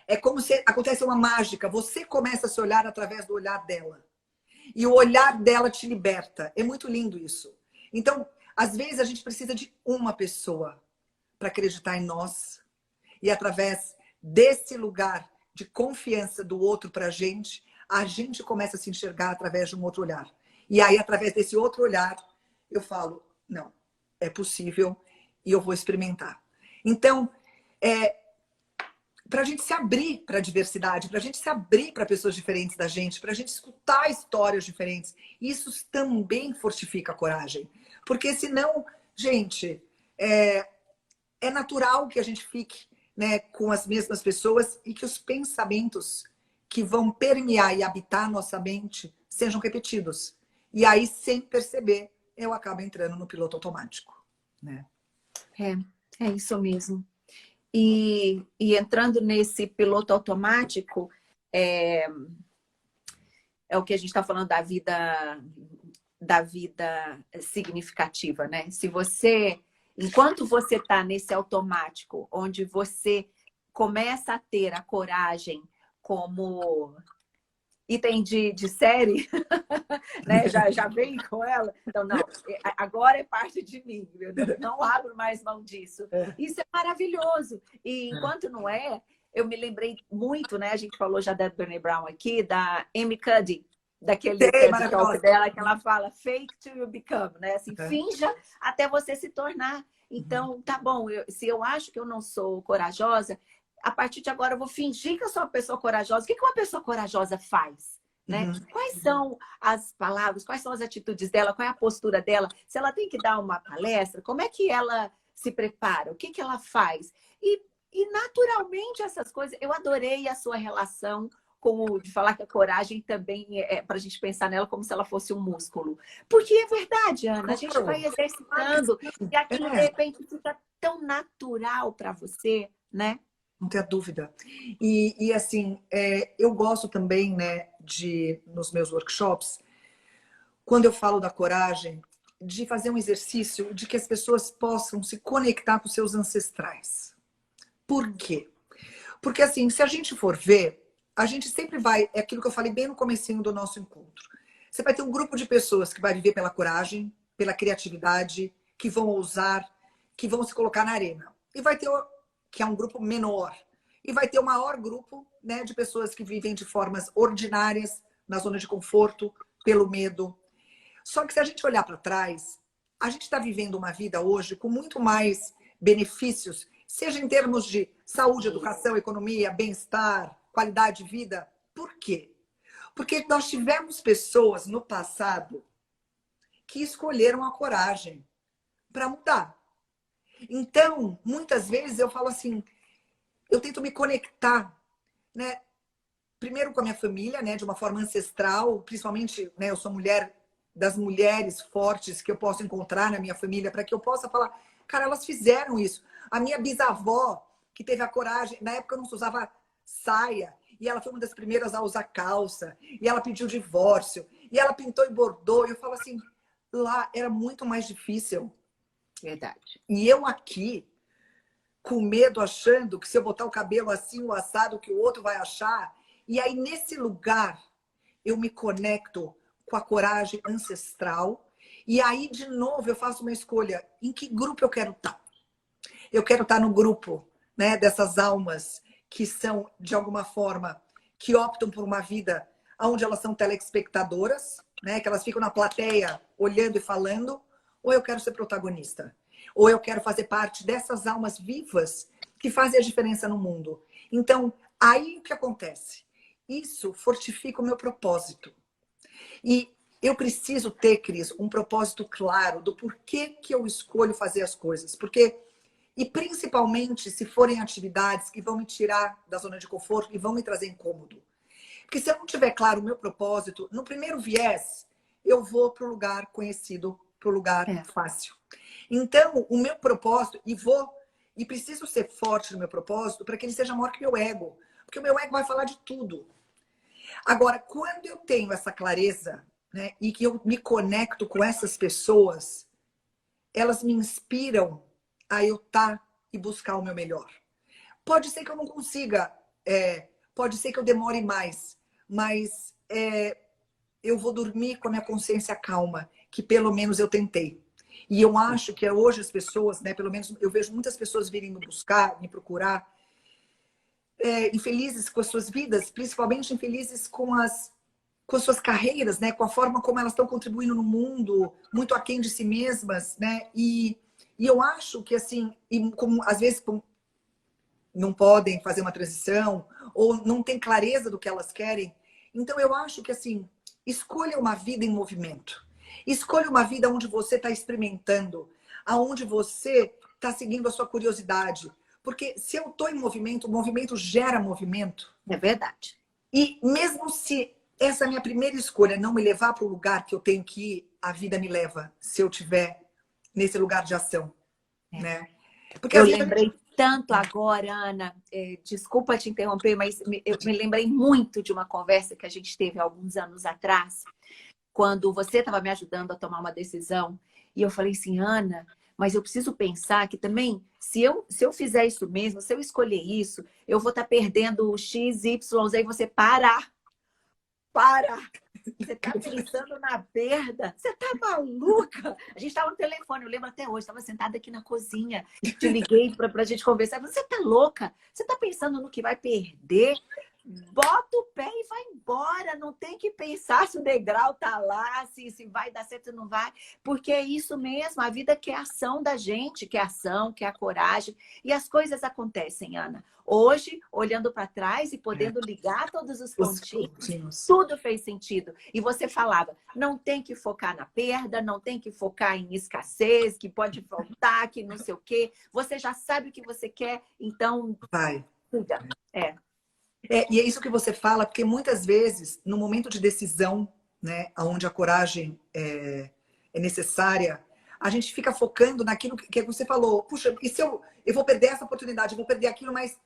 B: é como se acontece uma mágica. Você começa a se olhar através do olhar dela. E o olhar dela te liberta. É muito lindo isso. Então, às vezes, a gente precisa de uma pessoa para acreditar em nós. E através desse lugar de confiança do outro para a gente começa a se enxergar através de um outro olhar. E aí, através desse outro olhar, eu falo, não, é possível e eu vou experimentar. Então, para a gente se abrir para a diversidade, para a gente se abrir para pessoas diferentes da gente, para a gente escutar histórias diferentes, isso também fortifica a coragem. Porque senão, gente, é natural que a gente fique, né, com as mesmas pessoas e que os pensamentos que vão permear e habitar a nossa mente sejam repetidos. E aí, sem perceber, eu acabo entrando no piloto automático, né?
A: É isso mesmo. E entrando nesse piloto automático, é o que a gente está falando da vida significativa, né? Se você, enquanto você está nesse automático, onde você começa a ter a coragem como item de série, né? Já vem com ela. Então, não, agora é parte de mim, eu não abro mais mão disso. Isso é maravilhoso. E enquanto não é, eu me lembrei muito, né? A gente falou já da Brené Brown aqui, da Amy Cuddy, daquele TED Talk dela, que ela fala fake till you become, né? Assim, finja até você se tornar. Então, tá bom, se eu acho que eu não sou corajosa, a partir de agora eu vou fingir que eu sou uma pessoa corajosa. O que uma pessoa corajosa faz? Né? Quais são as palavras, quais são as atitudes dela, qual é a postura dela? Se ela tem que dar uma palestra, como é que ela se prepara? O que ela faz? E naturalmente essas coisas, eu adorei a sua relação de falar que a coragem também é para a gente pensar nela como se ela fosse um músculo. Porque é verdade, Ana, a gente vai exercitando e aquilo de repente fica tão natural para você, né?
B: Não tenha dúvida. E assim, eu gosto também, né, nos meus workshops, quando eu falo da coragem, de fazer um exercício de que as pessoas possam se conectar com seus ancestrais. Por quê? Porque assim, se a gente for ver, a gente sempre vai, é aquilo que eu falei bem no comecinho do nosso encontro. Você vai ter um grupo de pessoas que vai viver pela coragem, pela criatividade, que vão ousar, que vão se colocar na arena. E vai ter que é um grupo menor. E vai ter o maior grupo, né, de pessoas que vivem de formas ordinárias, na zona de conforto, pelo medo. Só que se a gente olhar para trás, a gente está vivendo uma vida hoje com muito mais benefícios, seja em termos de saúde, educação, economia, bem-estar, qualidade de vida. Por quê? Porque nós tivemos pessoas no passado que escolheram a coragem para mudar. Então, muitas vezes eu falo assim, eu tento me conectar, né? Primeiro com a minha família, né? De uma forma ancestral, principalmente, né? Eu sou mulher das mulheres fortes que eu posso encontrar na minha família, para que eu possa falar, cara, elas fizeram isso. A minha bisavó, que teve a coragem, na época eu não usava saia, e ela foi uma das primeiras a usar calça, e ela pediu divórcio, e ela pintou e bordou, e eu falo assim, lá era muito mais difícil.
A: Verdade.
B: E eu aqui, com medo, achando que se eu botar o cabelo assim, o assado, que o outro vai achar. E aí, nesse lugar, eu me conecto com a coragem ancestral. E aí, de novo, eu faço uma escolha. Em que grupo eu quero estar? Eu quero estar no grupo, né, dessas almas que são, de alguma forma, que optam por uma vida onde elas são telespectadoras, né, que elas ficam na plateia olhando e falando, ou eu quero ser protagonista? Ou eu quero fazer parte dessas almas vivas que fazem a diferença no mundo? Então, aí o que acontece? Isso fortifica o meu propósito. E eu preciso ter, Cris, um propósito claro do porquê que eu escolho fazer as coisas. E principalmente se forem atividades que vão me tirar da zona de conforto e vão me trazer incômodo. Porque se eu não tiver claro o meu propósito, no primeiro viés, eu vou para o lugar conhecido, para o lugar fácil. Então, o meu propósito, e preciso ser forte no meu propósito para que ele seja maior que o meu ego. Porque o meu ego vai falar de tudo. Agora, quando eu tenho essa clareza, né, e que eu me conecto com essas pessoas, elas me inspiram a eu estar e buscar o meu melhor. Pode ser que eu não consiga, pode ser que eu demore mais, mas eu vou dormir com a minha consciência calma, que pelo menos eu tentei. E eu acho que hoje as pessoas, né, pelo menos eu vejo muitas pessoas virem me buscar, me procurar, infelizes com as suas vidas, principalmente infelizes com as suas carreiras, né, com a forma como elas estão contribuindo no mundo, muito aquém de si mesmas, né? E eu acho que assim, como às vezes não podem fazer uma transição ou não têm clareza do que elas querem, então eu acho que assim, escolha uma vida em movimento. Escolha uma vida onde você está experimentando, aonde você está seguindo a sua curiosidade. Porque se eu estou em movimento, o movimento gera movimento.
A: É verdade.
B: E mesmo se essa minha primeira escolha não me levar para o lugar que eu tenho que ir, a vida me leva, se eu estiver nesse lugar de ação. Né?
A: Porque eu lembrei tanto agora, Ana, desculpa te interromper, mas eu me lembrei muito de uma conversa que a gente teve há alguns anos atrás, quando você estava me ajudando a tomar uma decisão, e eu falei assim, Ana, mas eu preciso pensar que também, se eu fizer isso mesmo, se eu escolher isso, eu vou estar perdendo o X, Y, Z, e você para. Você tá pensando na perda? Você tá maluca? A gente estava no telefone, eu lembro até hoje, estava sentada aqui na cozinha, te liguei para a gente conversar. Você tá louca? Você tá pensando no que vai perder? Bota o pé e vai embora. Não tem que pensar se o degrau tá lá, se vai dar certo ou não vai. Porque é isso mesmo, a vida quer ação da gente, quer ação, quer a coragem. E as coisas acontecem, Ana. Hoje, olhando para trás e podendo ligar todos os pontinhos, tudo fez sentido. E você falava, não tem que focar na perda, não tem que focar em escassez, que pode faltar, que não sei o quê. Você já sabe o que você quer, então...
B: Vai.
A: Cuida.
B: E é isso que você fala, porque muitas vezes, no momento de decisão, né, onde a coragem é necessária, a gente fica focando naquilo que você falou. Puxa, e se eu vou perder essa oportunidade, eu vou perder aquilo, mas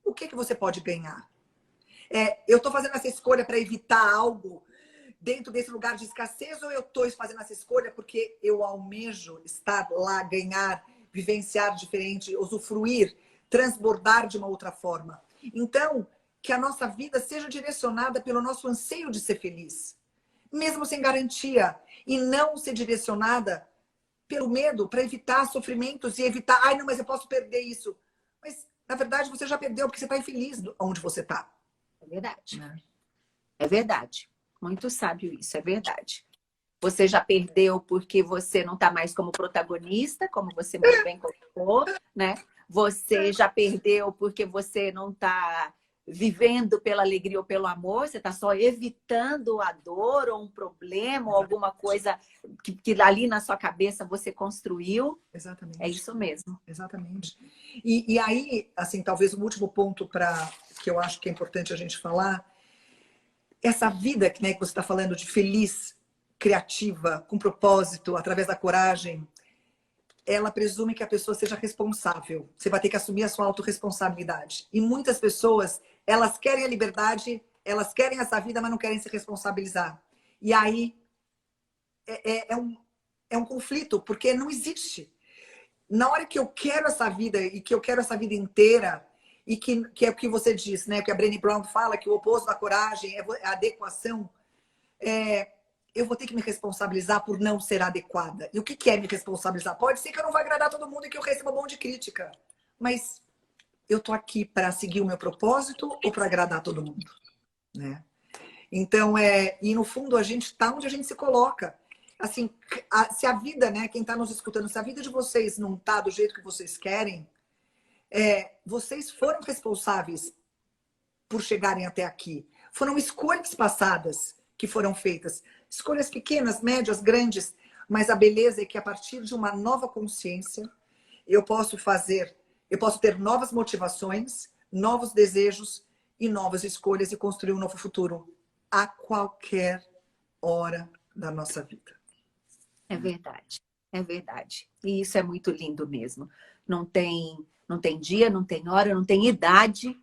B: o que você pode ganhar? Eu estou fazendo essa escolha para evitar algo dentro desse lugar de escassez ou eu estou fazendo essa escolha porque eu almejo estar lá, ganhar, vivenciar diferente, usufruir, transbordar de uma outra forma? Então, que a nossa vida seja direcionada pelo nosso anseio de ser feliz, mesmo sem garantia, e não ser direcionada pelo medo para evitar sofrimentos e evitar, ai não, mas eu posso perder isso. Mas, na verdade, você já perdeu porque você está infeliz onde você está.
A: É verdade. É verdade. Muito sábio isso, é verdade. Você já perdeu porque você não está mais como protagonista, como você muito bem colocou, né? Você já perdeu porque você não está vivendo pela alegria ou pelo amor, você está só evitando a dor ou um problema ou alguma coisa que ali na sua cabeça você construiu.
B: Exatamente.
A: É isso mesmo.
B: Exatamente. E aí, assim, talvez o último ponto que eu acho que é importante a gente falar, essa vida, né, que você está falando de feliz, criativa, com propósito, através da coragem, ela presume que a pessoa seja responsável. Você vai ter que assumir a sua autorresponsabilidade. E muitas pessoas, elas querem a liberdade, elas querem essa vida, mas não querem se responsabilizar. E aí é um conflito, porque não existe. Na hora que eu quero essa vida e que eu quero essa vida inteira, e que é o que você diz, né? Que a Brené Brown fala que o oposto da coragem é a adequação. Eu vou ter que me responsabilizar por não ser adequada. E o que é me responsabilizar? Pode ser que eu não vá agradar todo mundo e que eu receba um monte de crítica. Mas eu tô aqui para seguir o meu propósito ou para agradar todo mundo? Né? Então, e no fundo a gente está onde a gente se coloca. Assim, se a vida, né, quem está nos escutando, se a vida de vocês não está do jeito que vocês querem, vocês foram responsáveis por chegarem até aqui. Foram escolhas passadas que foram feitas. Escolhas pequenas, médias, grandes. Mas a beleza é que a partir de uma nova consciência, eu posso ter novas motivações, novos desejos e novas escolhas e construir um novo futuro a qualquer hora da nossa vida.
A: É verdade, é verdade. E isso é muito lindo mesmo. Não tem dia, não tem hora, não tem idade.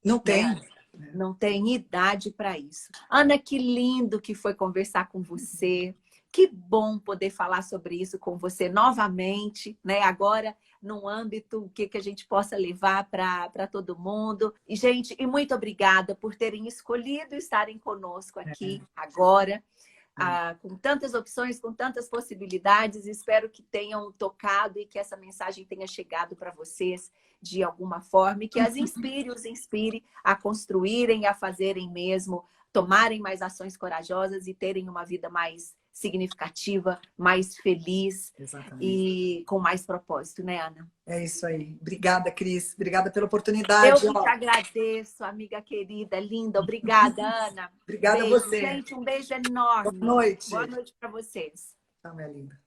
B: Não tem.
A: Né? Não tem idade para isso. Ana, que lindo que foi conversar com você. Que bom poder falar sobre isso com você novamente, né? Agora, num âmbito que a gente possa levar para todo mundo. E, gente, e muito obrigada por terem escolhido estarem conosco aqui agora. Com tantas opções, com tantas possibilidades. Espero que tenham tocado e que essa mensagem tenha chegado para vocês de alguma forma e que os inspire a construírem, a fazerem mesmo, tomarem mais ações corajosas e terem uma vida mais significativa, mais feliz. Exatamente. E com mais propósito, né, Ana?
B: É isso aí. Obrigada, Cris. Obrigada pela oportunidade.
A: Eu que te agradeço, amiga querida, linda. Obrigada, Ana.
B: Obrigada
A: beijo.
B: a você.
A: Gente, um beijo enorme.
B: Boa noite.
A: Boa noite para vocês.
B: Tchau, minha linda.